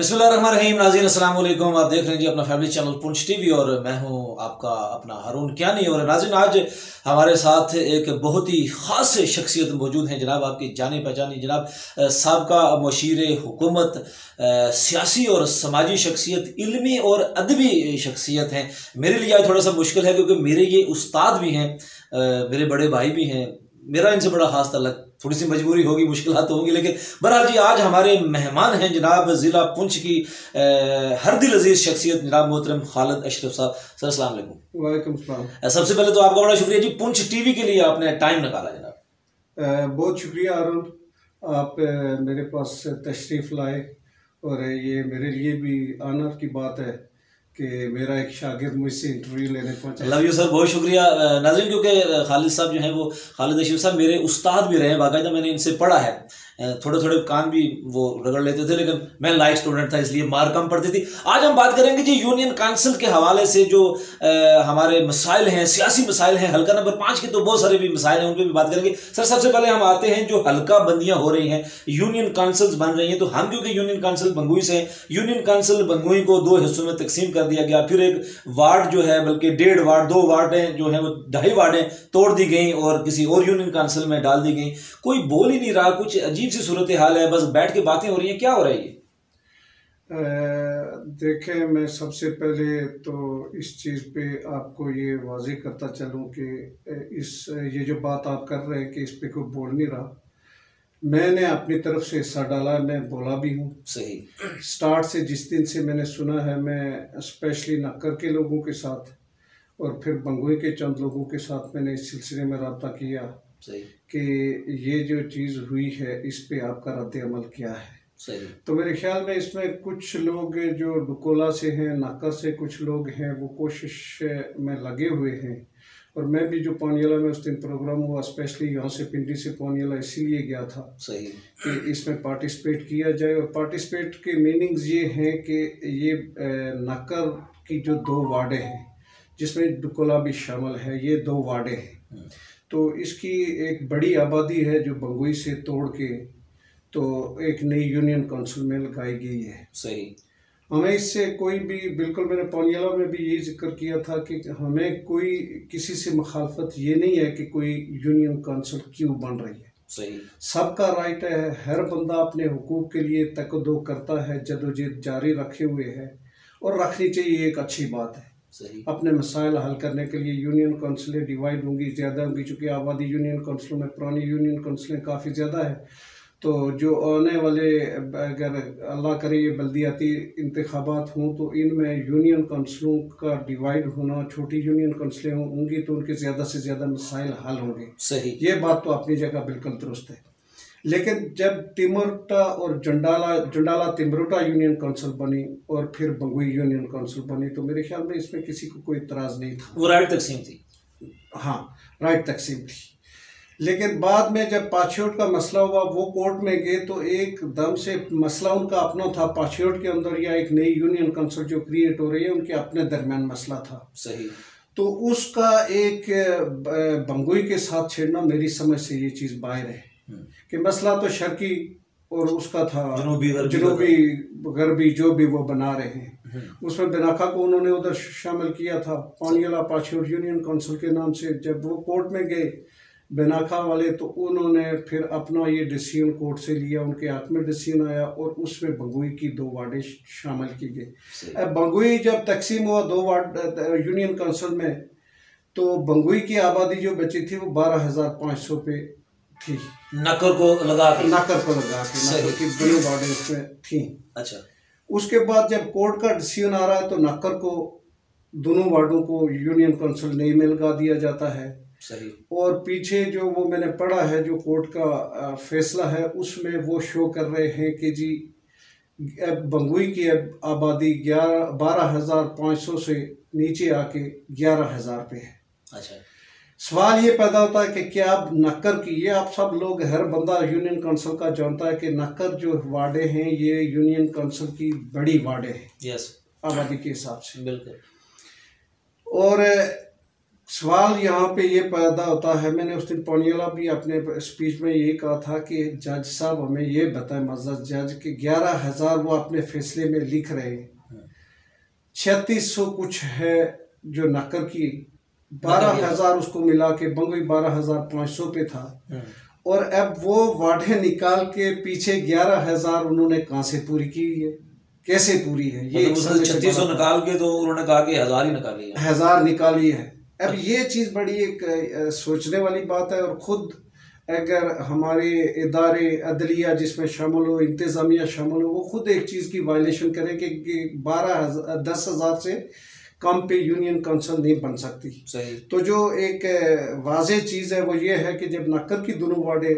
बिस्मिल्लाहिर्रहमानिर्रहीम। नाज़रीन अस्सलाम वालेकुम। आप देख रहे हैं जी अपना फैमिली चैनल पुंछ टीवी और मैं हूं आपका अपना हारून कियानी। और नाज़रीन आज हमारे साथ एक बहुत ही ख़ास शख्सियत मौजूद हैं जनाब, आपकी जाने पहचानी जनाब साबका मुशीर हुकूमत, सियासी और समाजी शख्सियत, इल्मी और अदबी शख्सियत हैं। मेरे लिए आज थोड़ा सा मुश्किल है क्योंकि मेरे ये उस्ताद भी हैं, मेरे बड़े भाई भी हैं, मेरा इनसे बड़ा खास तल्लुक़, थोड़ी सी मजबूरी होगी, मुश्किलात तो होंगी, लेकिन बहरहाल जी आज हमारे मेहमान हैं जनाब ज़िला पुंछ की हर दिल अजीज़ शख्सियत जनाब मोहतरम खालिद अशरफ साहब। सर अस्सलाम वालेकुम। वालेकुम सलाम। सबसे पहले तो आपका बड़ा शुक्रिया जी पुंछ टीवी के लिए आपने टाइम निकाला जनाब। बहुत शुक्रिया अरुण, आप मेरे पास तशरीफ़ लाए और ये मेरे लिए भी ऑनर की बात है कि मेरा एक शागिर्द मुझसे इंटरव्यू लेने पहुंचा। लव यू सर, बहुत शुक्रिया नाज़रीन, क्योंकि खालिद साहब जो हैं वो खालिद अशरफ साहब मेरे उस्ताद भी रहे हैं, बाकायदा मैंने इनसे पढ़ा है। थोड़े थोड़े कान भी वो रगड़ लेते थे, लेकिन मैं लाइक स्टूडेंट था इसलिए मार कम पड़ती थी। आज हम बात करेंगे जी यूनियन काउंसिल के हवाले से जो हमारे मसाइल हैं, सियासी मसाइल हैं। हल्का नंबर 5 के तो बहुत सारे भी मसाइल हैं, उन पर भी बात करेंगे। सर सबसे पहले हम आते हैं जो हल्का बंदियां हो रही हैं, यूनियन काउंसिल्स बन रही हैं, तो हम क्योंकि यूनियन काउंसिल बंगुई से हैं, यूनियन काउंसिल बंगुई को 2 हिस्सों में तकसीम कर दिया गया। फिर एक वार्ड जो है, बल्कि 1.5 वार्ड, 2 वार्डें जो है वो 2.5 वार्डें तोड़ दी गई और किसी और यूनियन काउंसिल में डाल दी गई। कोई बोल ही नहीं रहा, कुछ अजीब सी सूरत हाल है, बस बैठ के बातें हो रही हैं। क्या हो रहा है ये? देखें, मैं सबसे पहले तो इस चीज़ पे आपको ये वाज़ेह करता चलूँ कि ये जो बात आप कर रहे हैं कि इस पे कोई बोल नहीं रहा, मैंने अपनी तरफ से हिस्सा डाला, मैं बोला भी हूँ। सही स्टार्ट से जिस दिन से मैंने सुना है, मैं स्पेशली नक्कर के लोगों के साथ और फिर बंगुई के चंद लोगों के साथ मैंने इस सिलसिले में रब्ता किया सही कि ये जो चीज़ हुई है इस पे आपका रद्द अमल क्या है। सही। तो मेरे ख्याल में इसमें कुछ लोग जो डुकोला से हैं, नक्कर से कुछ लोग हैं, वो कोशिश में लगे हुए हैं। और मैं भी जो पानियाला में उस दिन प्रोग्राम हुआ, स्पेशली यहाँ से पिंडी से पानियाला इसीलिए गया था सही कि इसमें पार्टिसिपेट किया जाए। और पार्टिसिपेट के मीनिंग्स ये हैं कि ये नक्कर की जो 2 वार्डें हैं जिसमें डुकोला भी शामिल है, ये 2 वार्डें हैं, तो इसकी एक बड़ी आबादी है जो बंगुई से तोड़ के तो एक नई यूनियन काउंसिल में लगाई गई है। सही। हमें इससे कोई भी, बिल्कुल मैंने पानियाला में भी यही जिक्र किया था कि हमें कोई किसी से मुखालफत ये नहीं है कि कोई यूनियन काउंसिल क्यों बन रही है। सही। सबका राइट है, हर बंदा अपने हुकूक के लिए तकदो करता है, जदोजहद जारी रखे हुए है और रखनी चाहिए, एक अच्छी बात है। सही। अपने मसाइल हल करने के लिए यूनियन काउंसिलें डिवाइड होंगी, ज़्यादा होंगी, चूँकि आबादी यूनियन काउंसिलों में, पुरानी यूनियन काउंसिलें काफ़ी ज़्यादा है। तो जो आने वाले, अगर अल्लाह करे ये बल्दियाती इंतखाबात हों तो इनमें यूनियन काउंसिलों का डिवाइड होना, छोटी यूनियन काउंसिलें होंगी तो उनके ज़्यादा से ज़्यादा मसाइल हल होंगे। सही। ये बात तो अपनी जगह बिल्कुल दुरुस्त है। लेकिन जब तिमरोटा और जंडाला तिमरोटा यूनियन काउंसिल बनी और फिर बंगुई यूनियन काउंसिल बनी, तो मेरे ख्याल में इसमें किसी को कोई इतराज़ नहीं था। वो राइट तकसीम थी। हाँ, राइट तकसीम थी। लेकिन बाद में जब पाछियोट का मसला हुआ, वो कोर्ट में गए तो एकदम से मसला उनका अपना था। पाछियोट के अंदर या एक नई यूनियन काउंसिल जो क्रिएट हो रही है, उनके अपने दरमियान मसला था। सही। तो उसका एक बंगुई के साथ छेड़ना, मेरी समझ से ये चीज़ बाहर है कि मसला तो शर्की और उसका था जनूबी गरबी जो भी वो बना रहे हैं, उसमें बिनाका को उन्होंने उधर शामिल किया था, पानियाला पाछियोट यूनियन काउंसिल के नाम से। जब वो कोर्ट में गए बिनाका वाले, तो उन्होंने फिर अपना ये डिसीजन कोर्ट से लिया, उनके हाथ में डिसीजन आया और उसमें बंगुई की 2 वार्डें शामिल की गई। अब बंगुई जब तकसीम हुआ 2 वार्ड यूनियन काउंसिल में, तो बंगुई की आबादी जो बची थी वो 12,500 पे थी, नक्कर को लगा के नक्कर की 2 वार्डें उसमें थी। अच्छा। उसके बाद जब कोर्ट का डिसीजन आ रहा है तो नक्कर को, दोनों वार्डों को यूनियन काउंसिल नई में लगा दिया जाता है। सही। और पीछे जो वो मैंने पढ़ा है, जो कोर्ट का फैसला है, उसमें वो शो कर रहे हैं कि जी बंगुई की आबादी 12,500 से नीचे आके 11,000 पे है। अच्छा। सवाल ये पैदा होता है कि क्या अब नक्कर की, ये आप सब लोग, हर बंदा यूनियन काउंसिल का जानता है कि नक्कर जो वार्डे हैं ये यूनियन काउंसिल की बड़ी वार्डे हैं। यस। आबादी के हिसाब से बिल्कुल। और सवाल यहाँ पे ये पैदा होता है, मैंने उस दिन पोनियाला भी अपने स्पीच में ये कहा था कि जज साहब हमें ये बताएं, मज़द जज कि 11,000 वो अपने फैसले में लिख रहे हैं, 3600 कुछ है जो नक्कर की, 12,000 उसको मिला के बंगोई 12,500 पे था, और अब वो वार्डे निकाल के पीछे 11,000 उन्होंने कहाँ से पूरी की है, कैसे पूरी है? ये 3600 निकाल के तो उन्होंने कहा कि 1000 ही निकाली है, 1000 निकाली है। अब ये चीज़ बड़ी एक सोचने वाली बात है, और ख़ुद अगर हमारे इदारे अदलिया जिसमें शामिल हो, इंतज़ामिया शामिल हो, वो ख़ुद एक चीज़ की वायलेशन करें कि 10,000 से कम पे यूनियन काउंसिल नहीं बन सकती। सही। तो जो एक वाज़ेह चीज़ है वो ये है कि जब नक्कर की दोनों वार्डें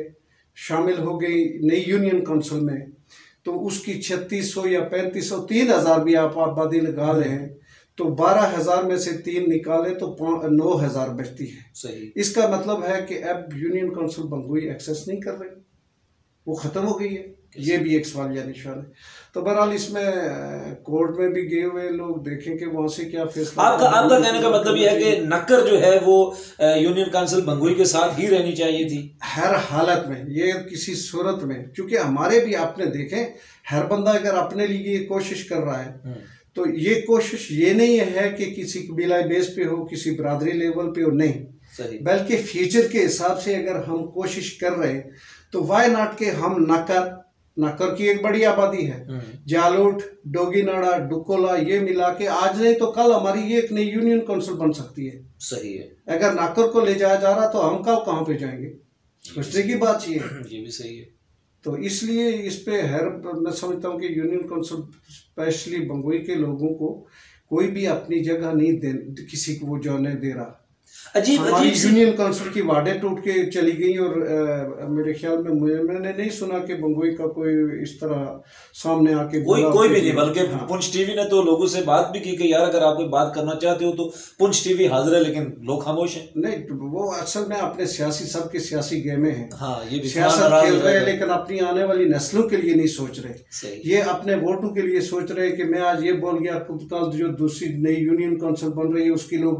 शामिल हो गई नई यूनियन काउंसिल में, तो उसकी 3600 या 3500, 3000 भी आप आबादी लगा लें, तो 12,000 में से 3 निकाले तो 9,000 बचती है। सही। इसका मतलब है कि अब यूनियन काउंसिल बंगोई एक्सेस नहीं कर रही, वो ख़त्म हो गई है। ये भी एक सवाल या निशान है। तो बहरहाल इसमें कोर्ट में भी गए हुए लोग देखें कि वहाँ से क्या फैसला। आपका कहने का मतलब ये है कि नक्कर जो है वो यूनियन काउंसिल बंगोई के साथ ही रहनी चाहिए थी हर हालत में, ये किसी सूरत में, क्योंकि हमारे भी आपने देखें हर बंदा अगर अपने लिए कोशिश कर रहा है तो ये कोशिश ये नहीं है कि किसी कबीलाई बेस पे हो, किसी बरादरी लेवल पे हो, नहीं, बल्कि फ्यूचर के हिसाब से अगर हम कोशिश कर रहे हैं तो वाई नॉट के हम नक्कर की एक बड़ी आबादी है, जालोट, डोगीनाड़ा, डुकोला, ये मिला के आज नहीं तो कल हमारी ये एक नई यूनियन काउंसिल बन सकती है। सही है। अगर नक्कर को ले जाया जा रहा तो हम कल कहाँ पे जाएंगे, सोचने की बात ये भी सही है। तो इसलिए इस पे मैं समझता हूँ कि यूनियन काउंसिल स्पेशली बंगोई के लोगों को कोई भी अपनी जगह नहीं दे, किसी को वो जाने दे रहा। अजीब यूनियन काउंसिल की वार्डें टूट के चली गई, और मेरे ख्याल में मैंने नहीं सुना कि बंगोई का कोई इस तरह सामने आके कोई भी नहीं, बल्कि पुंछ टीवी ने तो लोगों से बात भी की कि यार अगर आप कोई बात करना चाहते हो तो पुंछ टीवी हाजिर है, लेकिन लोग खामोश हैं। नहीं, वो असल में अपने सियासी सबके सियासी गेमे हैं। हाँ, ये भी सियासत खेल रहे हैं, लेकिन अपनी आने वाली नस्लों के लिए नहीं सोच रहे। ये अपने वोटों के लिए सोच रहे हैं कि मैं आज ये बोल गया, कल जो दूसरी नई यूनियन काउंसिल बन रही है उसकी लोग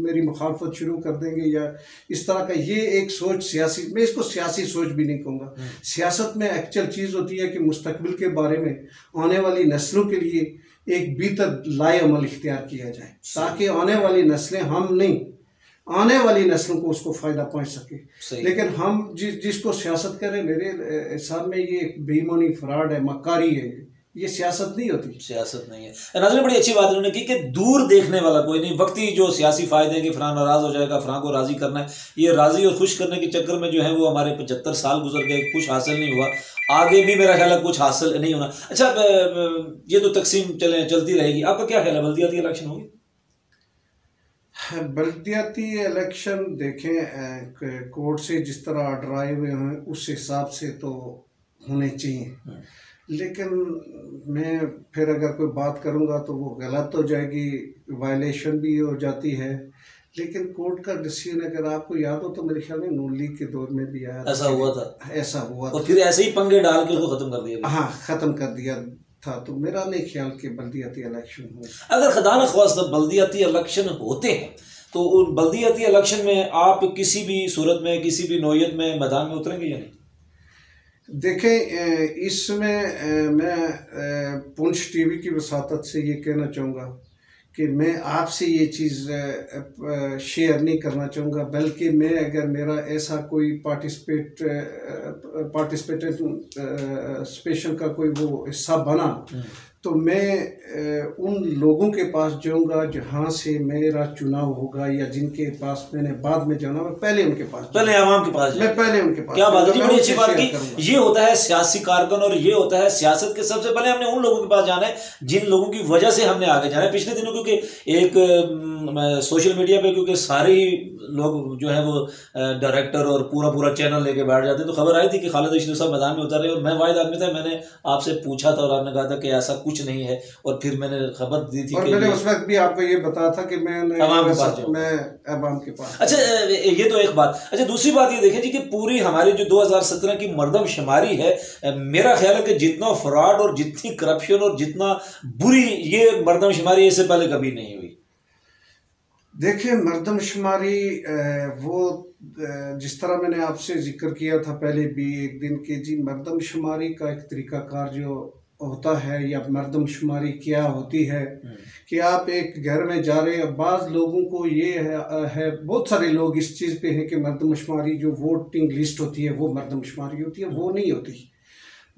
मेरी मुखालफत शुरू कर देंगे, या इस तरह का ये एक सोच सियासी, मैं इसको सियासी सोच भी नहीं कहूँगा। सियासत में एक्चुअल चीज़ होती है कि मुस्तकबिल के बारे में आने वाली नस्लों के लिए एक बेहतर लाए अमल इख्तियार किया जाए, ताकि आने वाली नस्लें, हम नहीं, आने वाली नस्लों को उसको फ़ायदा पहुँच सके। लेकिन हम जिसको सियासत करें, मेरे हिसाब में ये बेईमानी, फ्रॉड है, मक्कारी है, ये सियासत नहीं होती। सियासत नहीं है। नाज़रीन, बड़ी अच्छी बात उन्होंने की कि दूर देखने वाला कोई नहीं, वक्ती जो सियासी फायदे हैं कि फ़लाँ नाराज़ हो जाएगा, फ़लाँ को राज़ी करना है, ये राज़ी और खुश करने के चक्कर में जो है वो हमारे 75 साल गुजर गए, कुछ हासिल नहीं हुआ, आगे भी मेरा ख्याल है कुछ हासिल नहीं होना। अच्छा, ये तो तकसीम चलती रहेगी, आपका क्या ख्याल है, बल्दियाती इलेक्शन होगी? बल्दियाती इलेक्शन देखें, कोर्ट से जिस तरह ऑर्डर आए हुए हैं उस हिसाब से तो होने चाहिए, लेकिन मैं फिर अगर कोई बात करूंगा तो वो गलत हो जाएगी, वायलेशन भी हो जाती है। लेकिन कोर्ट का डिसीजन अगर आपको याद हो तो मेरे ख्याल में नून लीग के दौर में भी आया, ऐसा हुआ था, और फिर ऐसे ही पंगे डाल के उसको खत्म कर दिया। हाँ, खत्म कर दिया था। तो मेरा नहीं ख्याल कि बल्दियाती इलेक्शन हो। अगर खुदा न ख्वास्ता बल्दियाती इलेक्शन होते हैं तो उन बल्दियाती इलेक्शन में आप किसी भी सूरत में, किसी भी नौयत में मैदान में उतरेंगे या नहीं? देखें, इसमें मैं पुंछ टीवी की वसातत से ये कहना चाहूँगा कि मैं आपसे ये चीज़ शेयर नहीं करना चाहूँगा, बल्कि मैं अगर मेरा ऐसा कोई पार्टिसिपेशन का कोई वो हिस्सा बना तो मैं उन लोगों के पास जाऊंगा जहाँ से मेरा चुनाव होगा, या जिनके पास मैंने बाद में जाना, मैं पहले उनके पास, पहले आवाम के पास, मैं पहले उनके पास। क्या बात है, बड़ी अच्छी बात की। ये होता है सियासी कारकुन, और ये होता है सियासत के सबसे पहले हमने उन लोगों के पास जाना है जिन लोगों की वजह से हमने आगे जाना है। पिछले दिनों क्योंकि एक सोशल मीडिया पे क्योंकि सारे ही लोग जो है वो डायरेक्टर और पूरा चैनल लेके बैठ जाते हैं, तो खबर आई थी कि खालिद अशरफ साहब मैदान में उतर रहे, और मैं वाहिद आदमी था, मैंने आपसे पूछा था और आपने कहा था कि ऐसा कुछ नहीं है, और फिर मैंने खबर दी थी, और मैंने उस वक्त भी आपको ये बताया था कि मैं अवाम के पास। अच्छा, ये तो एक बात। अच्छा, दूसरी बात ये देखें जी कि पूरी हमारी जो 2017 की मरदमशुमारी है, मेरा ख्याल है कि जितना फ्रॉड और जितनी करप्शन और जितना बुरी ये मरदमशुमारी इससे पहले कभी नहीं हुई। देखिए, मरदमशुमारी वो जिस तरह मैंने आपसे जिक्र किया था पहले भी एक दिन के जी, मरदमशुमारी का एक तरीक़ाकार जो होता है या मरदमशुमारी क्या होती है कि आप एक घर में जा रहे हैं। बाज़ लोगों को ये है बहुत सारे लोग इस चीज़ पे हैं कि मरदमशुमारी जो वोटिंग लिस्ट होती है वो मरदमशुमारी होती है, वो नहीं होती।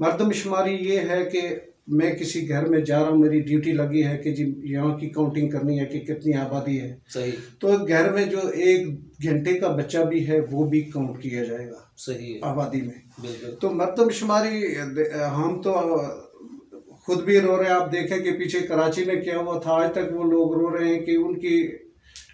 मरदमशुमारी ये है कि मैं किसी घर में जा रहा हूँ, मेरी ड्यूटी लगी है कि जी यहाँ की काउंटिंग करनी है कि कितनी आबादी है। सही। तो घर में जो 1 घंटे का बच्चा भी है वो भी काउंट किया जाएगा। सही है। आबादी में। तो मरदमशुमारी हम तो खुद भी रो रहे हैं। आप देखें कि पीछे कराची में क्या हुआ था, आज तक वो लोग रो रहे हैं कि उनकी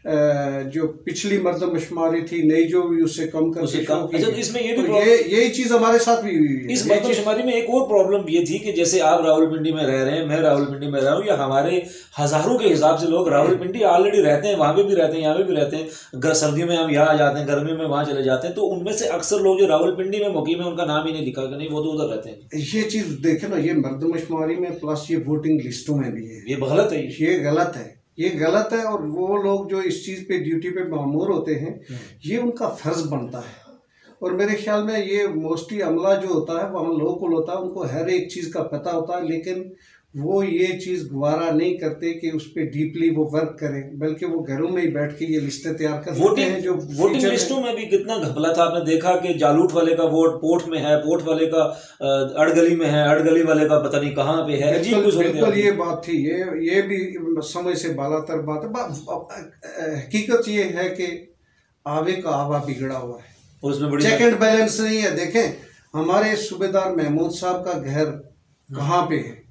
जो पिछली मरदमशुमारी थी नई जो भी उससे कम कर अच्छा, इसमें ये भी तो यही चीज हमारे साथ भी हुई है। इस मरदमशुमारी में एक और प्रॉब्लम ये थी कि जैसे आप रावलपिंडी में रह रहे हैं, मैं रावलपिंडी में रह रहा हूँ, या हमारे हजारों के हिसाब से लोग रावलपिंडी ऑलरेडी रहते हैं, वहां पे भी रहते हैं, यहाँ पे भी रहते हैं। सर्दियों में हम यहाँ आ जाते हैं, गर्मी में वहां चले जाते हैं। तो उनमें से अक्सर लोग जो रावलपिंडी में मुकीम है उनका नाम ही नहीं लिखा कि नहीं वो तो उधर रहते हैं। ये चीज देखे ना, ये मरदमशुमारी में प्लस ये वोटिंग लिस्टों में भी है, ये गलत है। ये गलत है, ये गलत है। और वो लोग जो इस चीज़ पे ड्यूटी पे मामूर होते हैं, ये उनका फर्ज बनता है। और मेरे ख्याल में ये मोस्टली अमला जो होता है वहाँ लोकल होता है, उनको हर एक चीज़ का पता होता है, लेकिन वो ये चीज़ गवारा नहीं करते कि उस पर डीपली वो वर्क करें, बल्कि वो घरों में ही बैठ के ये लिस्टें तैयार कर लेते हैं। जो वोटिंग लिस्टों में भी कितना घपला था, आपने देखा कि जालूट वाले का वोट पोर्ट में है, पोर्ट वाले का अड़गली में है, अड़गली वाले का पता नहीं कहाँ पे है। बिल्कुल ये बात थी, ये भी समय से बालातर बात है। हकीकत ये है कि आवे का आवा बिगड़ा हुआ है और उसमें बड़ी चेक एंड बैलेंस नहीं है। देखें, हमारे सूबेदार महमूद साहब का घर कहाँ पे है,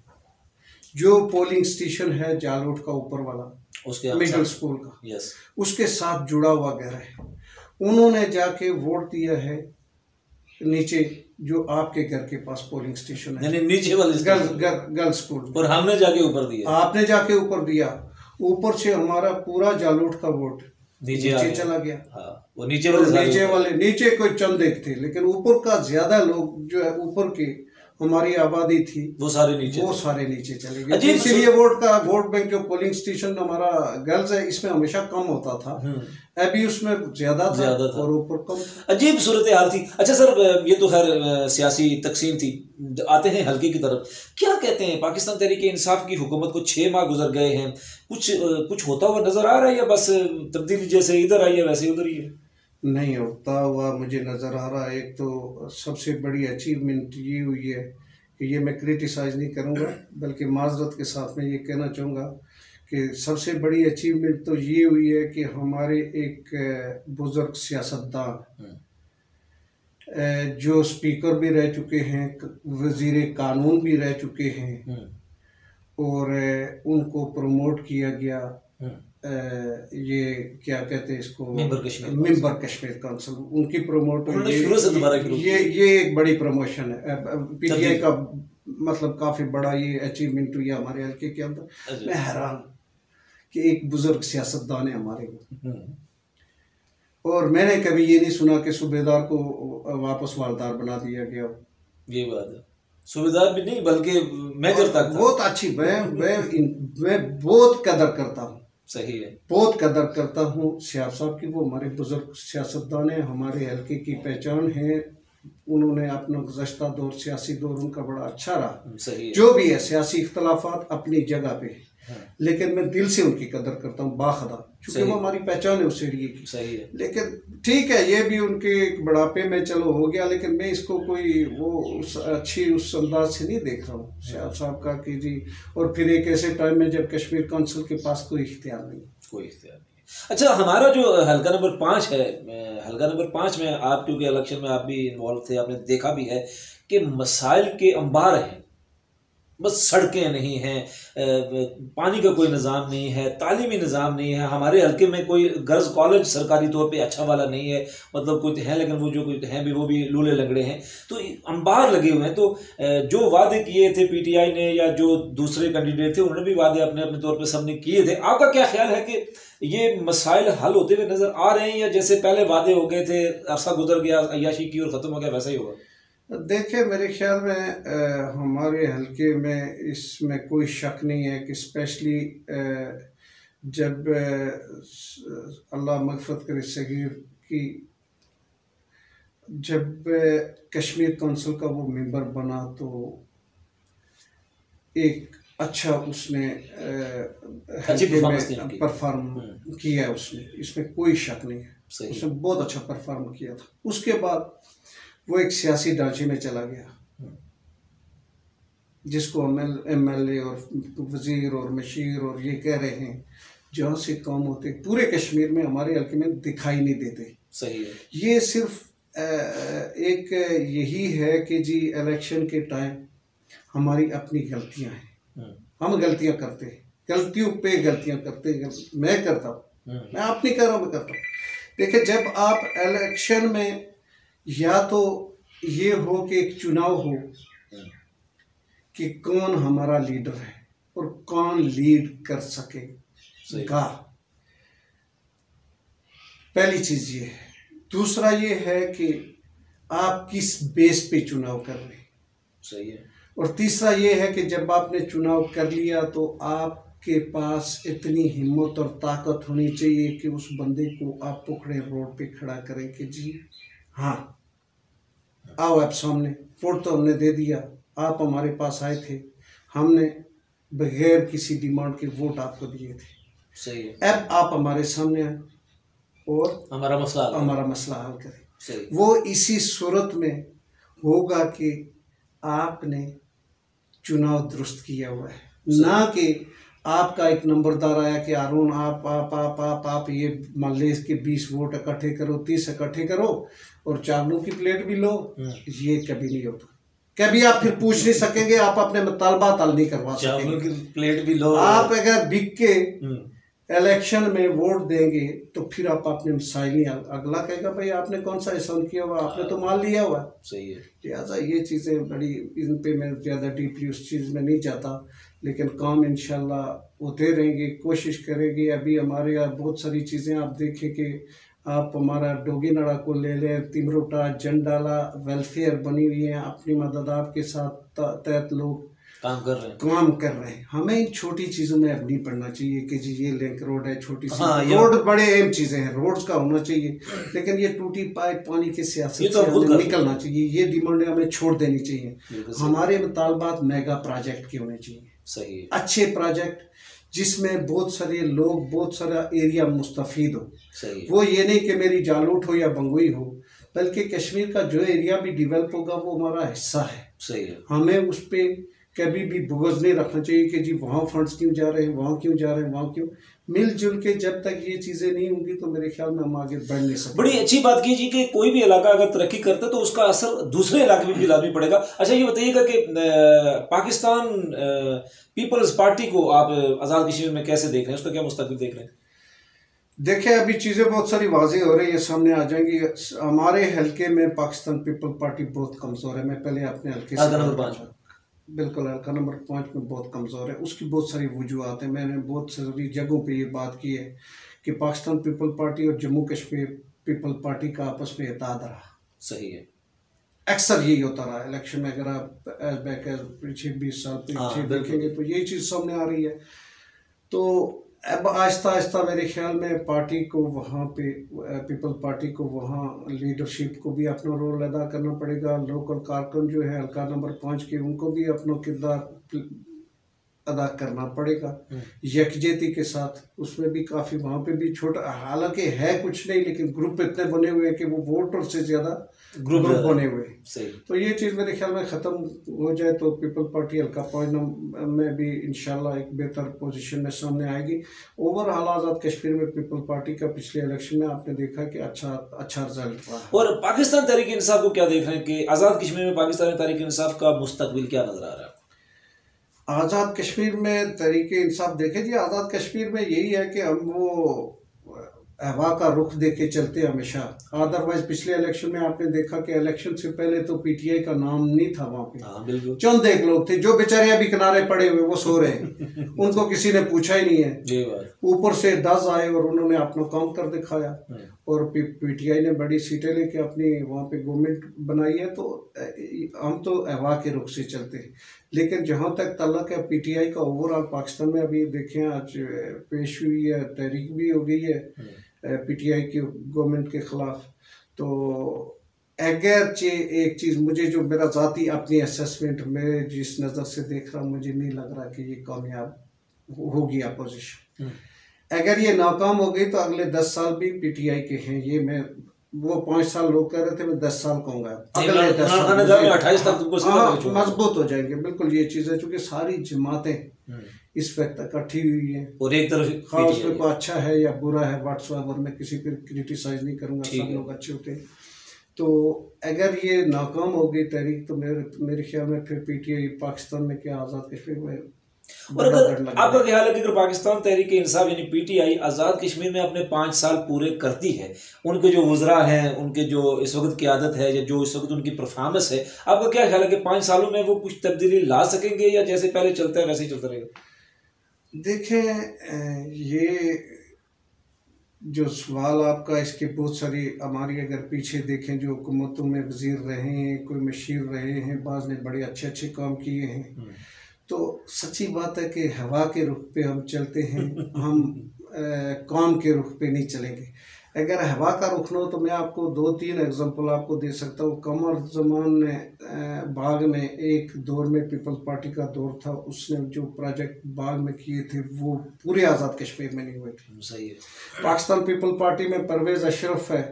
जो पोलिंग स्टेशन है जालोट का ऊपर वाला, उसके मिडिल स्कूल का, यस, उसके साथ जुड़ा हुआ घर है। उन्होंने जाके वोट दिया है नीचे जो आपके घर के पास पोलिंग स्टेशन है, नीचे वाले गर्ल्स स्कूल, और हमने जाके ऊपर दिया, आपने जाके ऊपर दिया। ऊपर से हमारा पूरा जालोट का वोट नीचे चला गया। हाँ, वो नीचे वाले कोई चंद एक थे, लेकिन ऊपर का ज्यादा लोग जो है ऊपर की हमारी आबादी थी वो सारे नीचे चले गए। इसीलिए वोट बैंक जो पोलिंग स्टेशन हमारा गर्ल्स है इसमें हमेशा कम होता था, अभी उसमें ज्यादा था और ऊपर कम था। अजीब सूरत हाल थी। अच्छा सर, ये तो खैर सियासी तकसीम थी, आते हैं हल्के की तरफ। क्या कहते हैं, पाकिस्तान तहरीक इंसाफ की हुकूमत को 6 माह गुजर गए हैं, कुछ होता हुआ नजर आ रहा है या बस तब्दीली जैसे इधर आई है वैसे उधर ही है? नहीं होता हुआ मुझे नज़र आ रहा है। एक तो सबसे बड़ी अचीवमेंट ये हुई है कि ये मैं क्रिटिसाइज़ नहीं करूँगा, बल्कि माजरत के साथ में ये कहना चाहूँगा कि सबसे बड़ी अचीवमेंट तो ये हुई है कि हमारे एक बुज़ुर्ग सियासतदान जो स्पीकर भी रह चुके हैं, वज़ीर कानून भी रह चुके हैं, और उनको प्रमोट किया गया, ये क्या कहते हैं इसको, मेंबर कश्मीर काउंसिल, उनकी प्रमोट ये एक बड़ी प्रमोशन है। पीटीआई का मतलब काफ़ी बड़ा ये अचीवमेंट हुई है हमारे हल्के के अंदर। मैं हैरान कि एक बुजुर्ग सियासतदान है हमारे को, और मैंने कभी ये नहीं सुना कि सूबेदार को वापस वालदार बना दिया गया। ये बात है, सूबेदार भी नहीं बल्कि मेजर तक। बहुत अच्छी, मैं बहुत कदर करता हूँ, सही है, बहुत कदर करता हूँ सियाब साहब की। वो हमारे बुजुर्ग सियासतदान हैं, हमारे हल्के की पहचान है। उन्होंने अपना गुज़श्ता दौर, सियासी दौर उनका बड़ा अच्छा रहा। सही है। जो भी है सियासी इख्तलाफात अपनी जगह पे, लेकिन मैं दिल से उनकी कदर करता हूँ बाखदा, क्योंकि वो हमारी पहचान है उस एरिए की। सही है। लेकिन ठीक है, ये भी उनके बुढ़ापे में चलो हो गया, लेकिन मैं इसको कोई वो उस अंदाज से नहीं देख रहा हूँ सियाब साहब का कि जी, और फिर एक ऐसे टाइम में जब कश्मीर काउंसिल के पास कोई इख्तियार नहीं। अच्छा, हमारा जो हल्का नंबर 5 है, हल्का नंबर 5 में आप क्योंकि इलेक्शन में आप भी इन्वॉल्व थे, आपने देखा भी है कि मसाइल के अंबार हैं। बस सड़कें नहीं हैं, पानी का कोई निज़ाम नहीं है, तालीमी निज़ाम नहीं है। हमारे हल्के में कोई गर्ल्स कॉलेज सरकारी तौर पे अच्छा वाला नहीं है, मतलब कुछ हैं लेकिन वो जो कुछ हैं भी वो भी लूले लंगड़े हैं। तो अंबार लगे हुए हैं। तो जो वादे किए थे पीटीआई ने या जो दूसरे कैंडिडेट थे उन्होंने भी वादे अपने अपने तौर पर सबने किए थे। आपका क्या ख्याल है कि ये मसाइल हल होते हुए नज़र आ रहे हैं, या जैसे पहले वादे हो गए थे, अरसा गुजर गया, अय्याशी की और ख़त्म हो गया, वैसा ही होगा? देखिए, मेरे ख्याल में हमारे हल्के में इसमें कोई शक नहीं है कि स्पेशली जब अल्लाह मग़फ़िरत करे सगीर की, जब कश्मीर काउंसिल का वो मेंबर बना तो एक अच्छा उसने परफॉर्म किया उसने, इसमें कोई शक नहीं है, उसने बहुत अच्छा परफॉर्म किया था। उसके बाद वो एक सियासी ढांचे में चला गया जिसको MLA और वज़ीर और मशीर और ये कह रहे हैं, जहाँ से काम होते पूरे कश्मीर में हमारे हल्के में दिखाई नहीं देते। सही है। ये सिर्फ एक यही है कि जी इलेक्शन के टाइम हमारी अपनी गलतियां हैं, हम गलतियां करते हैं, गलतियों पे गलतियां करते हैं, मैं करता हूँ, मैं आप नहीं कर रहा हूँ, मैं करता हूँ। देखिए जब आप इलेक्शन में या तो ये हो कि एक चुनाव हो कि कौन हमारा लीडर है और कौन लीड कर सकेगा, पहली चीज ये है। दूसरा ये है कि आप किस बेस पे चुनाव कर रहे हैं, सही है। और तीसरा ये है कि जब आपने चुनाव कर लिया तो आपके पास इतनी हिम्मत और ताकत होनी चाहिए कि उस बंदे को आप पकड़े रोड पे खड़ा करें कि जी हाँ आओ आप सामने, वोट तो हमने दे दिया, आप हमारे पास आए थे, हमने बगैर किसी डिमांड के वोट आपको दिए थे, सही है। अब आप हमारे सामने आए और हमारा मसला हल करें। वो इसी सूरत में होगा कि आपने चुनाव दुरुस्त किया हुआ है, ना कि आपका एक नंबरदार आया कि हारून आप ये मान ले के 20 वोट इकट्ठे करो, 30 इकट्ठे करो और चावलों की प्लेट भी लो। ये कभी नहीं होता, कभी आप फिर पूछ नहीं सकेंगे, आप अपने मुतालबात हल नहीं करवा सकेंगे। चावलों की प्लेट भी लो, आप अगर बिक के इलेक्शन में वोट देंगे तो फिर आप अपने मसाइल नहीं, अगला कहेगा भाई आपने कौन सा एहसान किया हुआ, आपने तो माल लिया हुआ। सही है। लिहाजा ये चीज़ें बड़ी, इन पे मैं ज़्यादा डीपली उस चीज़ में नहीं जाता, लेकिन काम इंशाल्लाह होते रहेंगे, कोशिश करेंगे। अभी हमारे यहाँ बहुत सारी चीज़ें आप देखें कि आप हमारा डोगी नाड़ा को ले लें, तिमरोटा, जंडाला, वेलफेयर बनी हुई है, अपनी मदद आपके साथ तहत लोग काम कर रहे हैं। हमें इन छोटी चीज़ों में अब नहीं पड़ना चाहिए कि जी ये लिंक रोड है, छोटी सी रोड बड़े अहम चीज़ें हैं, रोड्स का होना चाहिए, लेकिन ये टूटी पाइप पानी की सियासत से हमें निकलना चाहिए, ये डिमांडें हमें छोड़ देनी चाहिए। हमारे मुतालबात मेगा प्रोजेक्ट के होने चाहिए, सही है, अच्छे प्रोजेक्ट जिसमें बहुत सारे लोग, बहुत सारा एरिया मुस्तफीद हो। सही। वो ये नहीं कि मेरी जालूट हो या बंगुई हो, बल्कि कश्मीर का जो एरिया भी डेवलप होगा वो हमारा हिस्सा है। सही है। हमें उस पर कभी भी बुग़्ज़ नहीं रखना चाहिए कि जी वहाँ फंड्स क्यों जा रहे हैं, वहाँ क्यों जा रहे हैं, वहाँ क्यों। मिलजुल के जब तक ये चीज़ें नहीं होंगी तो मेरे ख्याल में हम आगे बढ़ नहीं सकते। बड़ी अच्छी बात की जी कि कोई भी इलाका अगर तरक्की करता है तो उसका असर दूसरे इलाके में भी लाजमी पड़ेगा। अच्छा ये बताइएगा कि पाकिस्तान पीपल्स पार्टी को आप आज़ाद कश्मीर में कैसे देख रहे हैं, उसका क्या मुस्तकबिल देख रहे हैं? देखिए अभी चीज़ें बहुत सारी वाज़ेह हो रही है, सामने आ जाएंगी। हमारे हल्के में पाकिस्तान पीपल पार्टी बहुत कमज़ोर है। मैं पहले अपने हल्के से नंबर 5 बिल्कुल हल्का नंबर 5 में बहुत कमज़ोर है। उसकी बहुत सारी वजूहत हैं, मैंने बहुत सारी जगहों पे ये बात की है कि पाकिस्तान पीपल पार्टी और जम्मू कश्मीर पीपल पार्टी का आपस में इत्तेहाद रहा। सही है, अक्सर यही होता रहा इलेक्शन में। अगर आप पीछे 20 साल पीछे देखेंगे तो यही चीज़ सामने आ रही है। तो अब आहिस्ता आहिस्ता मेरे ख्याल में पार्टी को वहाँ पे, पीपल पार्टी को वहाँ लीडरशिप को भी अपना रोल अदा करना पड़ेगा। लोकल कारकुन जो है हल्का नंबर 5 के, उनको भी अपना किरदार अदा करना पड़ेगा यकजहती के साथ। उसमें भी काफ़ी वहाँ पे भी छोटा, हालांकि है कुछ नहीं, लेकिन ग्रुप इतने बने हुए हैं कि वो वोटर से ज़्यादा ग्रुप बने हुए हैं। तो ये चीज़ मेरे ख्याल में ख़त्म हो जाए तो पीपल पार्टी हल्का 5 में भी इंशाल्लाह एक बेहतर पोजीशन में सामने आएगी। ओवरऑल आज़ाद कश्मीर में पीपल पार्टी का पिछले इलेक्शन में आपने देखा कि अच्छा रिजल्ट रहा। और पाकिस्तान तहरीक इंसाफ को क्या देख रहे हैं कि आज़ाद कश्मीर में पाकिस्तान तहरीक इंसाफ का मुस्तकबिल क्या नजर आ रहा है? आज़ाद कश्मीर में तरीके इंसाफ देखे जी, आज़ाद कश्मीर में यही है कि हम वो हवा का रुख देके चलते हमेशा। अदरवाइज पिछले इलेक्शन में आपने देखा कि इलेक्शन से पहले तो पीटीआई का नाम नहीं था वहाँ पे। चंद एक लोग थे जो बेचारे अभी किनारे पड़े हुए, वो सो रहे हैं उनको किसी ने पूछा ही नहीं है। ऊपर से 10 आए और उन्होंने अपना काम कर दिखाया। और पीटीआई ने बड़ी सीटें लेके अपनी वहाँ पे गवर्नमेंट बनाई है, तो हम तो हवा के रुख से चलते हैं। लेकिन जहाँ तक तल्लक है पीटीआई का ओवरऑल पाकिस्तान में, अभी देखें आज पेश हुई है, तहरीक भी हो गई है पीटीआई की गवर्नमेंट के खिलाफ। तो अगर एक चीज़ मुझे, जो मेरा ज़ाती अपनी असेसमेंट में जिस नज़र से देख रहा हूँ, मुझे नहीं लग रहा कि ये कामयाब होगी अपोजिशन। अगर ये नाकाम हो गई तो अगले 10 साल भी पीटीआई के हैं। ये मैं, वो 5 साल लोग कह रहे थे, मैं 10 साल कहूँगा, अगले 10 साल 28 तक तुमको मजबूत हो जाएंगे। बिल्कुल ये चीज़ है, चूँकि सारी जमातें इस वक्त इकट्ठी हुई है और एक तरफ हाँ, उसमें कोई अच्छा है या बुरा है व्हाट्सएवर, मैं किसी पर क्रिटिसाइज नहीं करूँगा, सब लोग अच्छे होते हैं। तो अगर ये नाकाम हो गई तहरीक, तो मेरे ख्याल में फिर पीटीआई पाकिस्तान में क्या, आज़ाद कश्मीर में, और अगर आपका ख्याल है कि अगर पाकिस्तान तहरीक इंसाफ यानी पीटीआई आज़ाद कश्मीर में अपने 5 साल पूरे करती है, उनके जो वज़रा हैं, उनके जो इस वक्त क़यादत है, या जो इस वक्त उनकी परफॉर्मेंस है, आपका क्या ख्याल है कि 5 सालों में वो कुछ तब्दीली ला सकेंगे या जैसे पहले चलता है वैसे ही चलता रहेगा? देखें, ये जो सवाल आपका, इसके बहुत सारी हमारी अगर पीछे देखें जो हुकूमतों में वज़ीर रहे हैं, कोई मशीर रहे हैं, बाज़ ने बड़े अच्छे अच्छे काम किए हैं। तो सच्ची बात है कि हवा के रुख पे हम चलते हैं, हम काम के रुख पे नहीं चलेंगे। अगर हवा का रुख ना हो तो मैं आपको 2-3 एग्जांपल आपको दे सकता हूँ। कमर ज़मान ने बाग में एक दौर में पीपल्स पार्टी का दौर था, उसने जो प्रोजेक्ट बाग में किए थे वो पूरे आज़ाद कश्मीर में नहीं हुए थे। सही है। पाकिस्तान पीपल पार्टी में परवेज़ अशरफ है,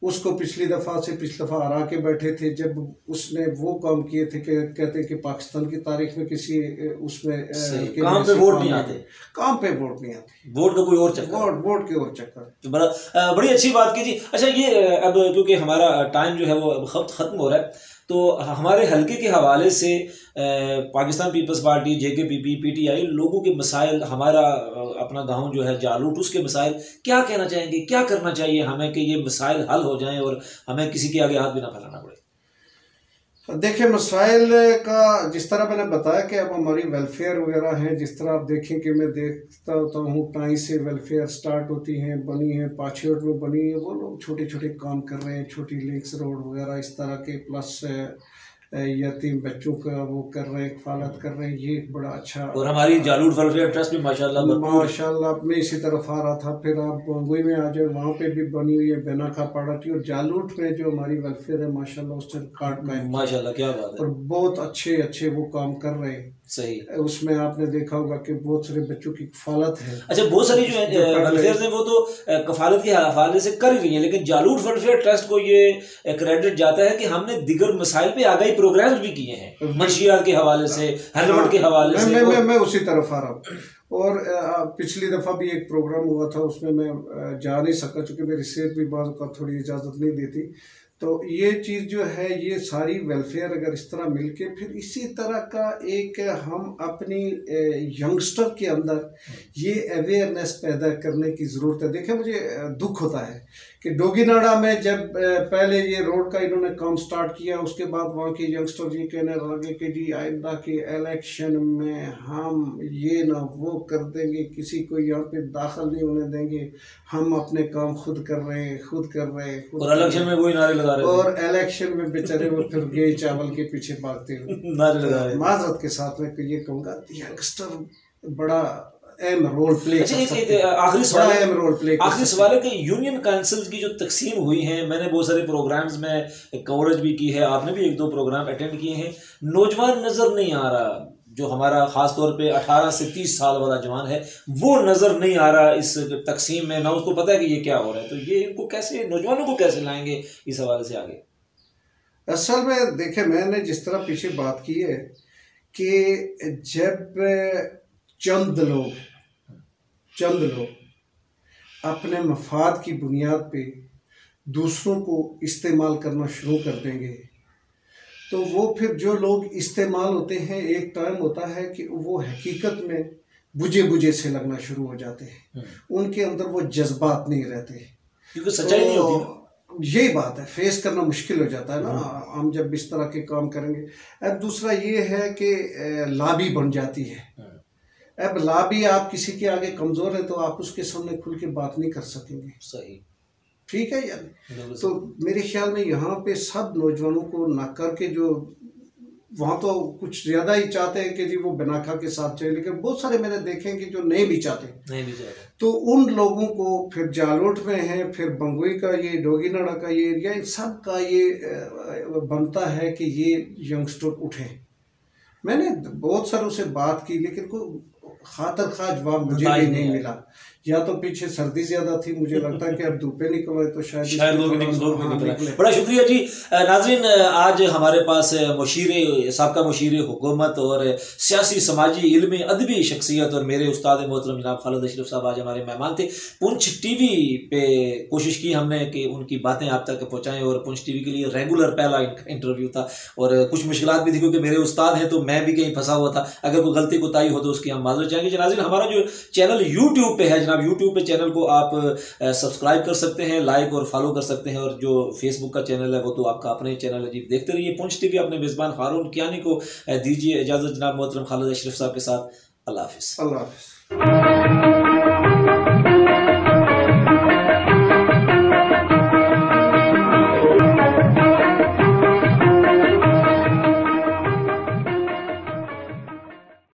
उसको पिछली दफ़ा हरा के बैठे थे जब उसने वो काम किए थे कि कहते हैं कि पाकिस्तान की तारीख में किसी उसमें काम पे वोट नहीं आते, काम पे वोट नहीं आते, वोट का कोई और चक्कर, वोट के और चक्कर। तो बड़ी अच्छी बात की जी। अच्छा, ये अब क्योंकि हमारा टाइम जो है वो अब ख़त्म हो रहा है, तो हमारे हल्के के हवाले से पाकिस्तान पीपल्स पार्टी, जेकेपीपी, पीटीआई, लोगों के मसाइल, हमारा अपना गांव जो है जालूट, उसके मसाइल क्या कहना चाहेंगे, क्या करना चाहिए हमें कि ये मसाइल हल हो जाएं और हमें किसी के आगे हाथ भी ना फैलाना पड़े? देखिए, मसाइल का जिस तरह मैंने बताया कि अब हमारी वेलफेयर वगैरह है, जिस तरह आप देखें कि मैं देखता होता हूँ टाई से वेलफेयर स्टार्ट होती हैं, बनी है, पाछेवट में बनी है, वो लोग छोटे छोटे काम कर रहे हैं, छोटी लिंक्स रोड वगैरह इस तरह के, प्लस यतीम बच्चों का वो कर रहे हैं, कफालत कर रहे हैं, ये एक बड़ा अच्छा। और हमारी जालूट वेलफेयर ट्रस्ट भी माशाल्लाह मैं इसी तरफ आ रहा था, फिर आप बंगुई में आ जाए, वहाँ पे भी बनी हुई है बेनाका पाड़ाटी, और जालूट में जो हमारी वेलफेयर है माशाल्लाह उससे कार्ड का है, माशाल्लाह, क्या बात है, और बहुत अच्छे अच्छे वो काम कर रहे हैं। सही, उसमें आपने देखा होगा कि बहुत सारे बच्चों की कफालत है। अच्छा, बहुत सारी जो वेलफेयर है वो तो कफालत के हवाले से कर ही रही है, लेकिन जालूट वेलफेयर ट्रस्ट को ये क्रेडिट जाता है कि हमने दिगर मसाइल पे आगाही प्रोग्राम्स भी किए हैं, मंशियात के हवाले से, हेलमेट के हवाले से। मैं उसी तरफ आ रहा हूँ। और पिछली दफ़ा भी एक प्रोग्राम हुआ था, उसमें मैं जा नहीं सका चूँकि मेरी सेहत भी बाज़ का थोड़ी इजाज़त नहीं देती। तो ये चीज़ जो है, ये सारी वेलफेयर अगर इस तरह मिलके, फिर इसी तरह का एक हम अपनी यंगस्टर के अंदर ये अवेयरनेस पैदा करने की ज़रूरत है। देखिए, मुझे दुख होता है कि डोगीनाड़ा में जब पहले ये रोड का इन्होंने काम स्टार्ट किया, उसके बाद वहाँ के यंगस्टर ये कहने लगे कि जी आइंदा के इलेक्शन में हम ये ना वो कर देंगे, किसी को यहाँ पे दाखिल नहीं होने देंगे, हम अपने काम खुद कर रहे हैं, और इलेक्शन में वही नारे लगा रहे हैं, और इलेक्शन में बेचारे वो फिर गए चावल के पीछे भागते हुए नारे लगा रहे हैं। माजरत के साथ में ये कहूँगा, यंगस्टर बड़ा अहम रोल प्ले। आखिरी सवाल है कि यूनियन काउंसिल की जो तकसीम हुई है, मैंने बहुत सारे प्रोग्राम्स में कवरेज भी की है, आपने भी 1-2 प्रोग्राम अटेंड किए हैं, नौजवान नज़र नहीं आ रहा, जो हमारा ख़ास तौर पे 18 से 30 साल वाला जवान है वो नज़र नहीं आ रहा इस तकसीम में, ना उसको पता है कि ये क्या हो रहा है। तो ये इनको कैसे, नौजवानों को कैसे लाएंगे इस हवाले से आगे? असल में देखें, मैंने जिस तरह पीछे बात की है कि जब चंद लोग अपने मफाद की बुनियाद पे दूसरों को इस्तेमाल करना शुरू कर देंगे, तो वो फिर जो लोग इस्तेमाल होते हैं, एक टाइम होता है कि वो हकीकत में बुझे से लगना शुरू हो जाते हैं, उनके अंदर वो जज्बात नहीं रहते, क्योंकि सच्चाई नहीं होती। यही बात है, फेस करना मुश्किल हो जाता है ना हम जब इस तरह के काम करेंगे। अब दूसरा ये है कि लाबी बन जाती है। अब लाबी, आप किसी के आगे कमज़ोर है तो आप उसके सामने खुल के बात नहीं कर सकेंगे। सही। ठीक है यार। तो मेरे ख्याल में यहाँ पे सब नौजवानों को ना करके, जो वहाँ तो कुछ ज़्यादा ही चाहते हैं कि जी वो बिनाका के साथ चले, लेकिन बहुत सारे मैंने देखे हैं कि जो नहीं भी चाहते। तो उन लोगों को फिर जालोट में है, फिर बंगोई का ये डोगीनाड़ा का ये एरिया, इन सब का ये बनता है कि ये यंगस्टर उठे। मैंने बहुत सारों से बात की, लेकिन कोई खातर खा जवाब मुझे भी नहीं मिला। या तो पीछे सर्दी ज्यादा थी, मुझे लगता है कि अब धूपे निकले तो शायद लोग निकले। बड़ा शुक्रिया जी। नाज़रीन, आज हमारे पास साबका मुशीर हुकूमत और सियासी, समाजी, इल्मी, अदबी शख्सियत और मेरे उस्ताद मोहतरम जनाब खालिद अशरफ साहब आज हमारे मेहमान थे। पुंछ टीवी पे कोशिश की हमने कि उनकी बातें आप तक पहुँचाएँ, और पुंछ टीवी के लिए रेगुलर पहला इंटरव्यू था, और कुछ मुश्किलात भी थी क्योंकि मेरे उस्ताद हैं तो मैं भी कहीं फंसा हुआ था। अगर कोई गलती कोताही हो तो उसकी हम माजरत चाहेंगे। नाज़रीन, हमारा जो चैनल यूट्यूब पे है, यूट्यूब पे चैनल को आप सब्सक्राइब कर सकते हैं, लाइक और फॉलो कर सकते हैं, और जो फेसबुक का चैनल है वो तो आपका अपना ही चैनल है जी, देखते रहिए पुंछ टीवी। अपने मेज़बान हारून कियानी को दीजिए इजाज़त जनाब मोहतरम खालिद अशरफ साहब के साथ। अल्लाह हाफिज़।